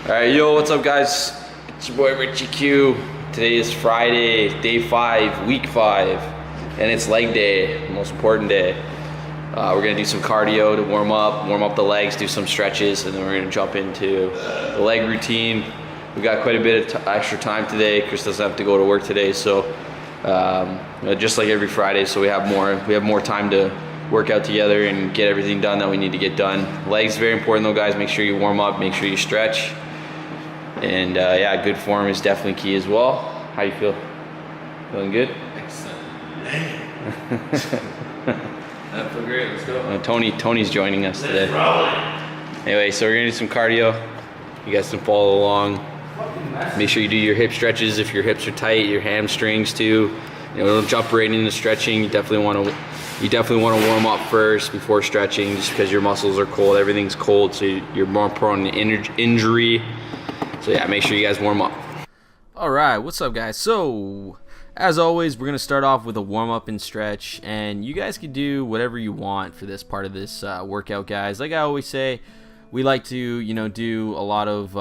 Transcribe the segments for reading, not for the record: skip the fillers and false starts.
Alright, yo, what's up guys? It's your boy Richie Q. Today is Friday, day 5, week 5, and it's leg day, the most important day. We're gonna do some cardio to warm up the legs, do some stretches, and then we're gonna jump into the leg routine. We got quite a bit of extra time today. Chris doesn't have to go to work today, so just like every Friday, so we have more time to work out together and get everything done that we need to get done. Legs very important though, guys. Make sure you warm up, make sure you stretch. And yeah, good form is definitely key as well. How you feel? Feeling good? Excellent. I feel great. Let's go. Tony's joining us today. Anyway, so we're gonna do some cardio. You guys can follow along. Make sure you do your hip stretches if your hips are tight, your hamstrings too. You know, don't jump right into stretching. You definitely want to warm up first before stretching, just because your muscles are cold. Everything's cold, so you're more prone to injury. So yeah, make sure you guys warm up. All right, what's up guys? So as always, we're gonna start off with a warm up and stretch, and you guys can do whatever you want for this part of this workout, guys. Like I always say, we like to do a lot of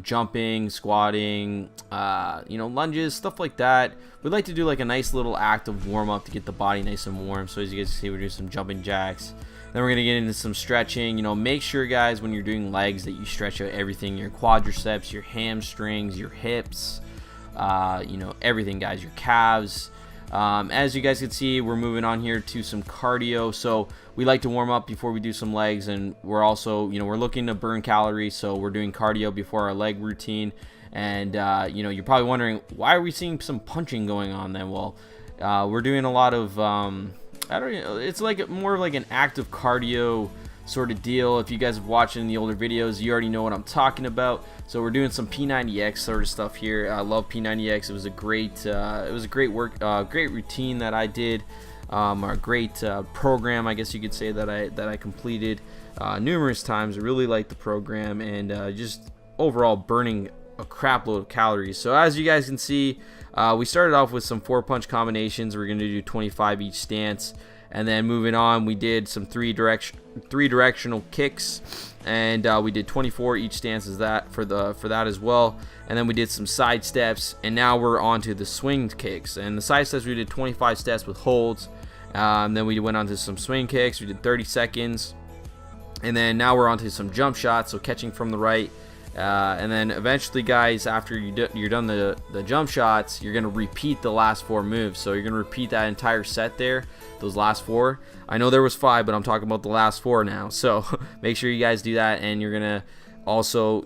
jumping, squatting, lunges, stuff like that. We like to do like a nice little active warm up to get the body nice and warm. So as you guys can see, we're doing some jumping jacks. Then we're gonna get into some stretching. Make sure guys, when you're doing legs, that you stretch out everything: your quadriceps, your hamstrings, your hips, everything, guys, your calves. As you guys can see, we're moving on here to some cardio. So we like to warm up before we do some legs, and we're also, we're looking to burn calories. So we're doing cardio before our leg routine. And you're probably wondering, why are we seeing some punching going on then? Well, we're doing a lot of it's like more of like an active cardio sort of deal. If you guys have watched in the older videos, you already know what I'm talking about. So we're doing some P90X sort of stuff here. I love P90X. It was a great great routine that I did, a great program, I guess you could say, that I completed numerous times. I really liked the program, and just overall burning a crap load of calories. So as you guys can see, we started off with some 4-punch combinations. We're going to do 25 each stance, and then moving on, we did some three directional kicks, and we did 24 each stance as that for that as well. And then we did some side steps, and now we're on to the swing kicks. And the side steps, we did 25 steps with holds, and then we went on to some swing kicks. We did 30 seconds, and then now we're on to some jump shots, so catching from the right. And then eventually, guys, after you're done the jump shots, you're going to repeat the last 4 moves. So you're going to repeat that entire set there, those last 4. I know there was 5, but I'm talking about the last 4 now. So make sure you guys do that, and you're going to also,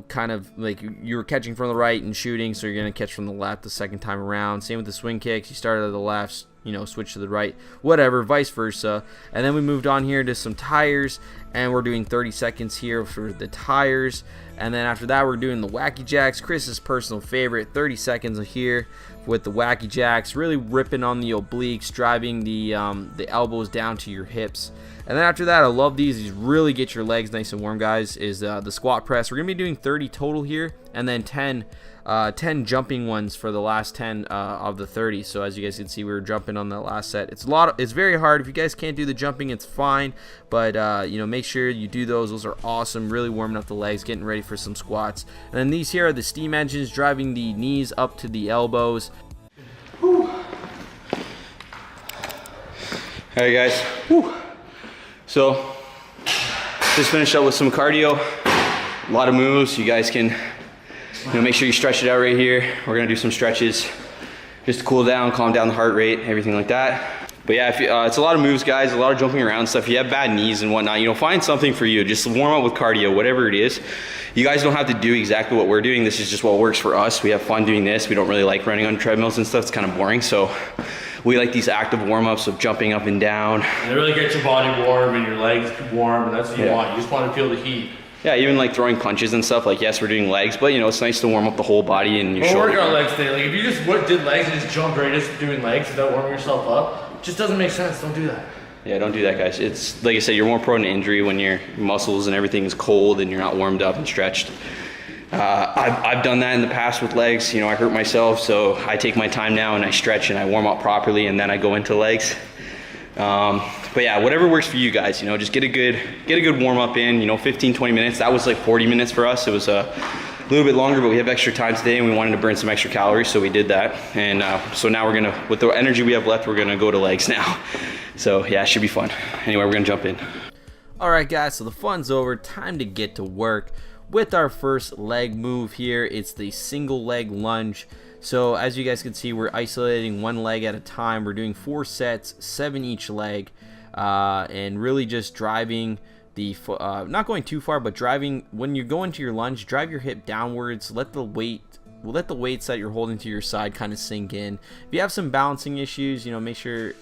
kind of like you were catching from the right and shooting, so you're going to catch from the left the second time around. Same with the swing kicks. You started at the left, switch to the right, whatever, vice versa. And then we moved on here to some tires, and we're doing 30 seconds here for the tires. And then after that, we're doing the wacky jacks, Chris's personal favorite. 30 seconds here with the wacky jacks, really ripping on the obliques, driving the elbows down to your hips. And then after that, I love these really get your legs nice and warm, guys, is the squat press. We're gonna be doing 30 total here, and then 10 jumping ones for the last 10 of the 30. So as you guys can see, we were jumping on that last set. It's very hard. If you guys can't do the jumping, it's fine, but make sure you do those are awesome, really warming up the legs, getting ready for some squats. And then these here are the steam engines, driving the knees up to the elbows. Whew. All right guys, whew. So just finished up with some cardio, a lot of moves. You guys can make sure you stretch it out right here. We're gonna do some stretches just to cool down, calm down the heart rate, everything like that. But yeah, it's a lot of moves, guys, a lot of jumping around stuff. If you have bad knees and whatnot, find something for you. Just warm up with cardio, whatever it is. You guys don't have to do exactly what we're doing. This is just what works for us. We have fun doing this. We don't really like running on treadmills and stuff. It's kind of boring. So we like these active warm-ups of jumping up and down. And it really gets your body warm and your legs warm, and that's what you want. You just want to feel the heat. Yeah, even like throwing punches and stuff. Like, yes, we're doing legs, but it's nice to warm up the whole body and your shoulder. We're working on legs today. Like, if you just did legs and just jumped right into doing legs without warming yourself up, it just doesn't make sense. Don't do that. Yeah, don't do that, guys. It's like I said, you're more prone to injury when your muscles and everything is cold and you're not warmed up and stretched. I've done that in the past with legs. I hurt myself, so I take my time now and I stretch and I warm up properly, and then I go into legs. But yeah, whatever works for you guys, you know, just get a good warm up in, you know, 15, 20 minutes. That was like 40 minutes for us. It was a little bit longer, but we have extra time today and we wanted to burn some extra calories, so we did that. And so now we're gonna, with the energy we have left, we're gonna go to legs now. So yeah, it should be fun. Anyway, we're gonna jump in. All right, guys, so the fun's over. Time to get to work with our first leg move here. It's the single leg lunge. So as you guys can see, we're isolating one leg at a time. We're doing 4 sets, 7 each leg, and really just driving the not going too far, but driving. When you're going to your lunge, drive your hip downwards. Let the weights that you're holding to your side kind of sink in. If you have some balancing issues, you know, make sure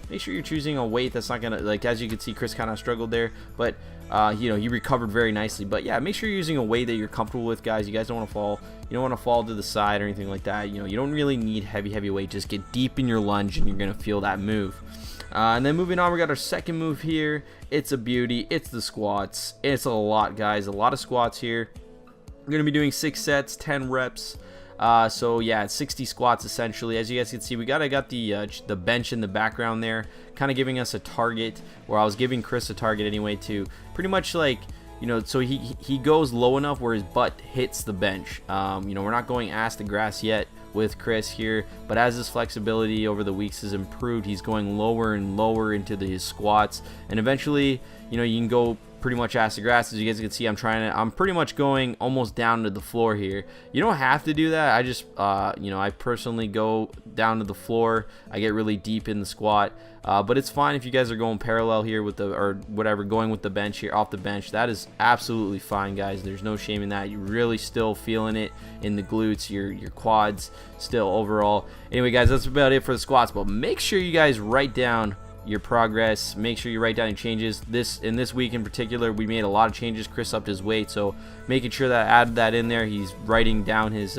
you're choosing a weight that's not gonna, like, as you can see, Chris kind of struggled there, but you know, he recovered very nicely. But yeah, make sure you're using a weight that you're comfortable with, guys. You guys don't want to fall. You don't want to fall to the side or anything like that. You know, you don't really need heavy weight. Just get deep in your lunge and you're gonna feel that move. And then moving on, we got our second move here. It's a beauty. It's the squats. It's a lot, guys. A lot of squats here. We're gonna be doing 6 sets, 10 reps. So yeah, 60 squats essentially. As you guys can see, we got the bench in the background there, kind of giving us a target, or I was giving Chris a target anyway, to pretty much, like, you know, so he goes low enough where his butt hits the bench. You know, we're not going ass to grass yet with Chris here, but as his flexibility over the weeks has improved, he's going lower and lower into his squats, and eventually, you know, you can go pretty much ass to grass. As you guys can see, I'm pretty much going almost down to the floor here. You don't have to do that. I just you know, I personally go down to the floor. I get really deep in the squat, but it's fine if you guys are going parallel here with the, or whatever, going with the bench here, off the bench. That is absolutely fine, guys. There's no shame in that. You're really still feeling it in the glutes, your quads still overall. Anyway, guys, that's about it for the squats, but make sure you guys write down your progress. Make sure you write down your changes. This week in particular, we made a lot of changes. Chris upped his weight, so making sure that I added that in there. He's writing down his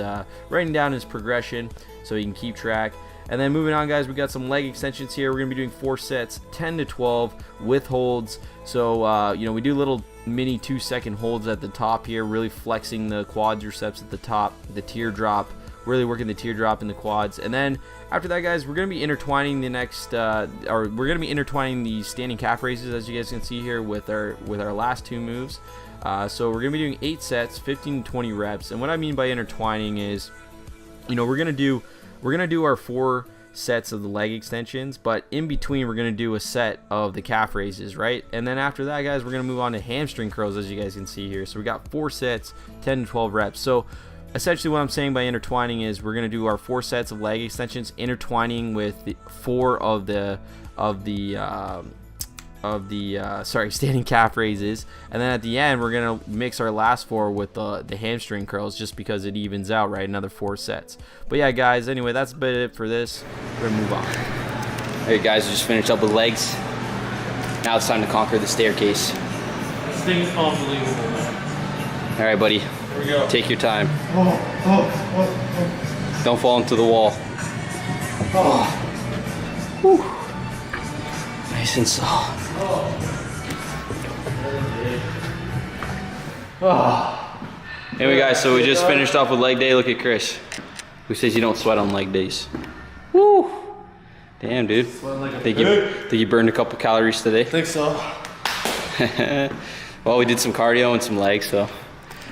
progression so he can keep track. And then moving on, guys, we got some leg extensions here. We're gonna be doing 4 sets, 10 to 12 with holds. So you know, we do little mini 2-second holds at the top here, really flexing the quadriceps at the top, the teardrop, really working the teardrop in the quads. And then after that, guys, we're going to be intertwining the next we're going to be intertwining the standing calf raises, as you guys can see here, with our last 2 moves. So we're going to be doing 8 sets, 15 to 20 reps. And what I mean by intertwining is, you know, we're going to do our 4 sets of the leg extensions, but in between we're going to do a set of the calf raises, right? And then after that, guys, we're going to move on to hamstring curls, as you guys can see here. So we got 4 sets, 10 to 12 reps. So essentially what I'm saying by intertwining is we're going to do our 4 sets of leg extensions, intertwining with the 4 of the standing calf raises, and then at the end we're going to mix our last 4 with the hamstring curls, just because it evens out, right? Another 4 sets. But yeah, guys, anyway, that's about it for this. We're going to move on. Alright, guys, we just finished up with legs. Now it's time to conquer the staircase. This thing is unbelievable, man. Alright, buddy. Here we go. Take your time. Don't fall into the wall. Whew. Nice and soft. Anyway, guys, so we just finished off with leg day. Look at Chris, who says you don't sweat on leg days. Woo! Damn, dude. Think you burned a couple calories today? I think so. Well, we did some cardio and some legs, so.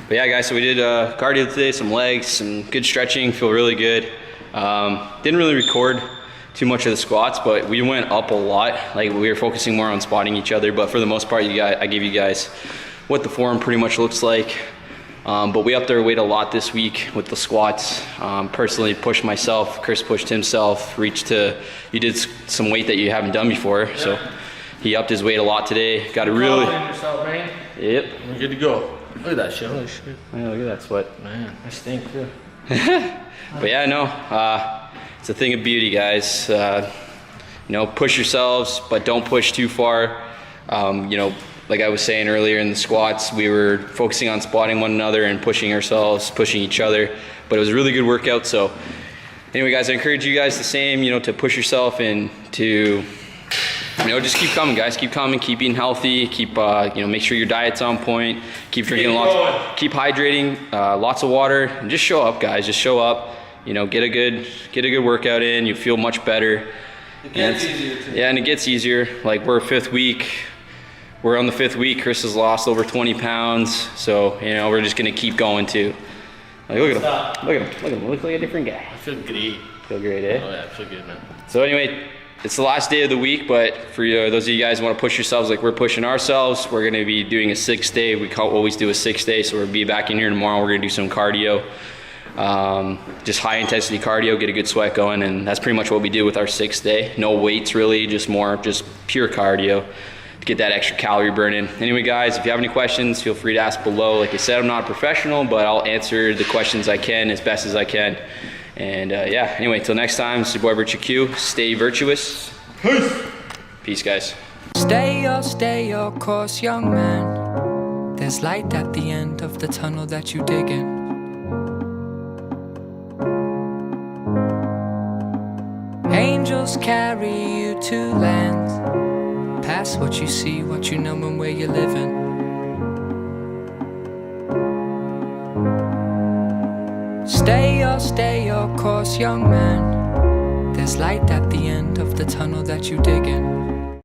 But yeah, guys, so we did cardio today, some legs, some good stretching, feel really good. Didn't really record too much of the squats, but we went up a lot. Like, we were focusing more on spotting each other, but for the most part, I gave you guys what the form pretty much looks like. But we upped our weight a lot this week with the squats. Personally pushed myself, Chris pushed himself, you did some weight that you haven't done before, yeah. So he upped his weight a lot today. Got a really... yourself, man. Yep. You're good to go. Look at that shit. Holy shit. Yeah, look at that sweat. Man, I stink too. But yeah, no, it's a thing of beauty, guys. You know, push yourselves, but don't push too far. You know, like I was saying earlier in the squats, we were focusing on spotting one another and pushing ourselves, pushing each other. But it was a really good workout. So anyway, guys, I encourage you guys the same, you know, to push yourself and to, you know, just keep coming, guys. Keep coming, keep eating healthy, keep, you know, make sure your diet's on point, keep drinking keep hydrating, lots of water, and just show up, guys. Just show up, you know, get a good workout in. You feel much better. It gets easier too. Yeah, and it gets easier. Like we're fifth week. We're on the 5th week. Chris has lost over 20 pounds. So, you know, we're just gonna keep going too. Like, look at him. Look at him. Look at him. Looks like a different guy. I feel great. Feel great, eh? Oh yeah, I feel good, man. So anyway, it's the last day of the week, but for those of you guys who want to push yourselves like we're pushing ourselves, we're going to be doing a 6th day. We always do a 6th day, so we'll be back in here tomorrow. We're going to do some cardio, just high intensity cardio, get a good sweat going, and that's pretty much what we do with our 6th day. No weights really, just pure cardio to get that extra calorie burn in. Anyway guys, if you have any questions, feel free to ask below. Like I said, I'm not a professional, but I'll answer the questions I can as best as I can. And yeah, anyway, till next time, it's your boy Richard Q. Stay virtuous. Peace. Peace, guys. Stay your course, young man. There's light at the end of the tunnel that you dig in. Angels carry you to lands past what you see, what you know, and where you're living. Stay your course, young man. There's light at the end of the tunnel that you dig in.